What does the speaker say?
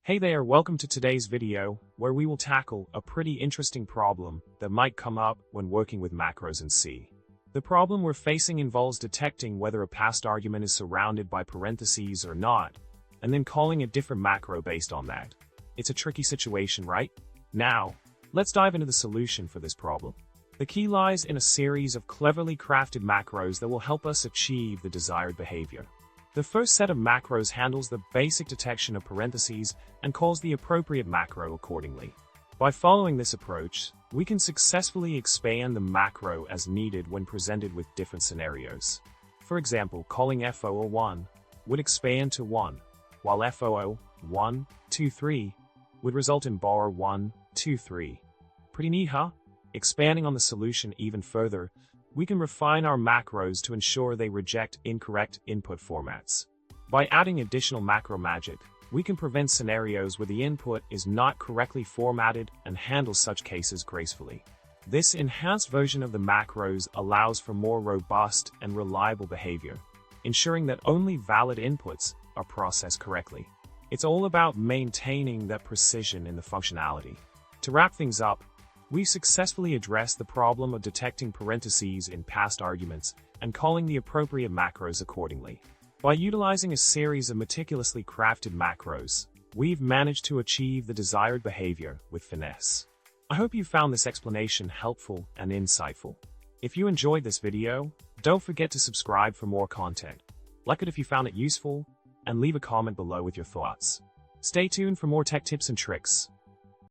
Hey there, welcome to today's video, where we will tackle a pretty interesting problem that might come up when working with macros in C. The problem we're facing involves detecting whether a passed argument is surrounded by parentheses or not, and then calling a different macro based on that. It's a tricky situation, right? Now, let's dive into the solution for this problem. The key lies in a series of cleverly crafted macros that will help us achieve the desired behavior. The first set of macros handles the basic detection of parentheses and calls the appropriate macro accordingly. By following this approach, we can successfully expand the macro as needed when presented with different scenarios. For example, calling FOO1 would expand to 1, while FOO1, 2, 3 would result in bar 1, 2, 3. Pretty neat, huh? Expanding on the solution even further, we can refine our macros to ensure they reject incorrect input formats. By adding additional macro magic, we can prevent scenarios where the input is not correctly formatted and handle such cases gracefully. This enhanced version of the macros allows for more robust and reliable behavior, ensuring that only valid inputs are processed correctly. It's all about maintaining that precision in the functionality. To wrap things up, we've successfully addressed the problem of detecting parentheses in passed arguments and calling the appropriate macros accordingly. By utilizing a series of meticulously crafted macros, we've managed to achieve the desired behavior with finesse. I hope you found this explanation helpful and insightful. If you enjoyed this video, don't forget to subscribe for more content. Like it if you found it useful, and leave a comment below with your thoughts. Stay tuned for more tech tips and tricks.